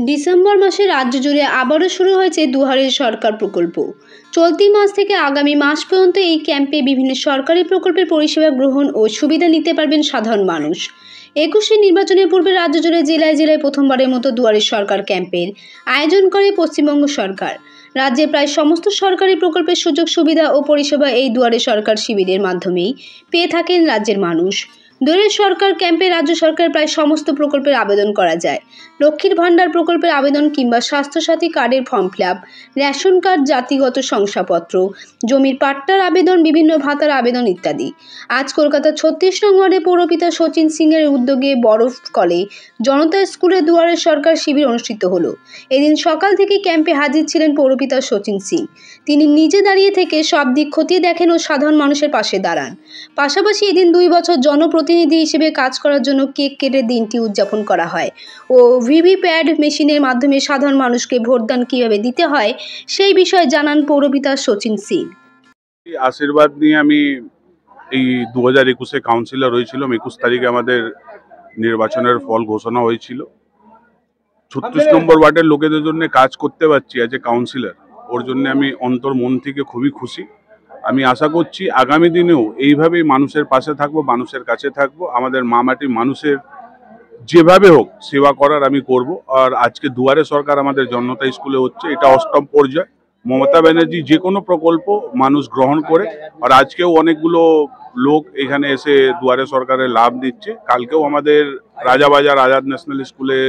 December মাসে রাজ্য জুড়ে আবারও শুরু হয়েছে দুয়ারে সরকার প্রকল্প। চলতি মাস থেকে আগামী মাস পর্যন্ত এই ক্যাম্পে বিভিন্ন সরকারি প্রকল্পের পরিষেবা গ্রহণ ও সুবিধা নিতে পারবেন সাধারণ মানুষ। 21 নির্বাচনের পূর্বে রাজ্য জুড়ে জেলায় জেলায় প্রথমবারের মতো দুয়ারে সরকার ক্যাম্পের আয়োজন করে পশ্চিমবঙ্গ সরকার। রাজ্যে প্রায় সমস্ত সরকারি প্রকল্পের সুযোগ সুবিধা ও পরিষেবা এই দুয়ারে সরকার শিবিরের মাধ্যমেই পেয়ে থাকেন রাজ্যের মানুষ। দুয়ারে সরকার ক্যাম্পে রাজ্য সরকার প্রায় সমস্ত প্রকল্পের আবেদন করা যায়। লক্ষ্মীর ভাণ্ডার প্রকল্পের আবেদন কিংবা স্বাস্থ্যসাথী কার্ডের form fill up, ration card, জাতিগত শংসাপত্র, জমির পাট্টার আবেদন, বিভিন্ন ভাতার আবেদন ইত্যাদি। আজ কলকাতার 36 নং ওয়ার্ডে পৌরপিতা শচীন সিংয়ের উদ্যোগে বরফ কলে জনতা স্কুলে দুয়ারে সরকার শিবির অনুষ্ঠিত হলো। এদিন সকাল থেকে ক্যাম্পে হাজির ছিলেন পৌরপিতা শচীন সিং। তিনি নিজে দাঁড়িয়ে থেকে সব দিক খতিয়ে দেখেন ও সাধারণ মানুষের পাশে দাঁড়ান। পাশাপাশি এদিন 2 বছর জনপ্রতিনিধি হিসেবে কাজ করার জন্য কেক কেটে দিনটি উদযাপন করা হয় ও ভিভিপ্যাট মেশিনের মাধ্যমে সাধারণ মানুষকে ভোটদান কিভাবে দিতে হয় সেই বিষয়ে জানান পৌরপিতা শচীন সিং। আশীর্বাদ নিয়ে আমি এই 2021-এ কাউন্সিলর হয়েছিলাম। 21 তারিখে আমাদের নির্বাচনের ফল ঘোষণা হয়েছিল। 36 নম্বর ওয়ার্ডের লোকেদের জন্য কাজ করতে পারছি অ্যাজ এ কাউন্সিলর, ওর জন্য আমি অন্তর মন থেকে খুবই খুশি। আমি আশা করছি আগামী দিনেও এইভাবেই মানুষের পাশে থাকবো, মানুষের কাছে থাকবো। আমাদের মা মাটি মানুষের যেভাবে হোক সেবা করার আমি করব। আর আজকে দুয়ারে সরকার আমাদের জনতা স্কুলে হচ্ছে, এটা 8ম পর্যায়। মমতা ব্যানার্জি যে কোনো প্রকল্প মানুষ গ্রহণ করে, আর আজকেও অনেকগুলো লোক এখানে এসে দুয়ারে সরকারের লাভ দিচ্ছে। কালকেও আমাদের রাজাবাজার আজাদ ন্যাশনাল স্কুলে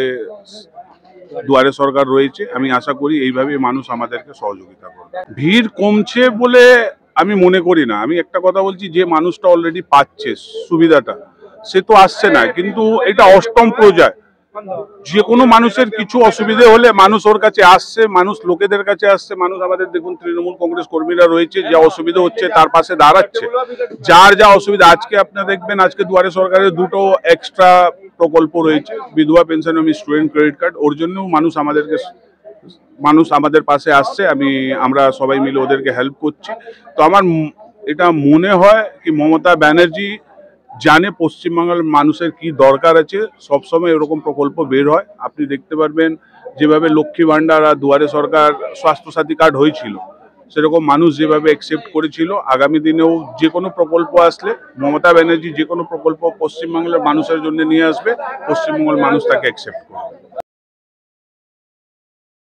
দুয়ারে সরকার রয়েছে। আমি আশা করি এইভাবে মানুষ আমাদেরকে সহযোগিতা করবে। ভিড় কমছে বলে আমি মনে করি না। আমি একটা কথা বলছি, যে মানুষটা অলরেডি পাচ্ছে সুবিধাটা সে তো আসছে না, কিন্তু এটা 8ম পর্যায়। যে কোনো মানুষের কিছু অসুবিধে হলে মানুষ ওর কাছে আসছে, মানুষ লোকেদের কাছে আসছে। মানুষ আমাদের দেখুন তৃণমূল কংগ্রেস কর্মীরা রয়েছে, যা অসুবিধা হচ্ছে তার পাশে দাঁড়াচ্ছে। যার যা অসুবিধা, আজকে আপনারা দেখবেন আজকে দুয়ারে সরকারের 2টো এক্সট্রা প্রকল্প রয়েছে, বিধবা পেনশন এবং স্টুডেন্ট ক্রেডিট কার্ড। ওর জন্যও মানুষ আমাদের পাশে আসছে। আমরা সবাই মিলে ওদেরকে হেল্প করছি। তো আমার এটা মনে হয় কি মমতা ব্যানার্জি জানে পশ্চিমবাংলার মানুষের কি দরকার আছে। সবসময় এরকম প্রকল্প বের হয়। আপনি দেখতে পারবেন যেভাবে লক্ষ্মী ভাণ্ডার আর দুয়ারে সরকার স্বাস্থ্যসাথী কার্ড হয়েছিল, সেরকম মানুষ যেভাবে অ্যাকসেপ্ট করেছিল, আগামী দিনেও যে কোনো প্রকল্প আসলে মমতা ব্যানার্জি যে কোনো প্রকল্প পশ্চিমবাংলার মানুষের জন্য নিয়ে আসবে, পশ্চিমবঙ্গের মানুষ তাকে অ্যাকসেপ্ট করবে।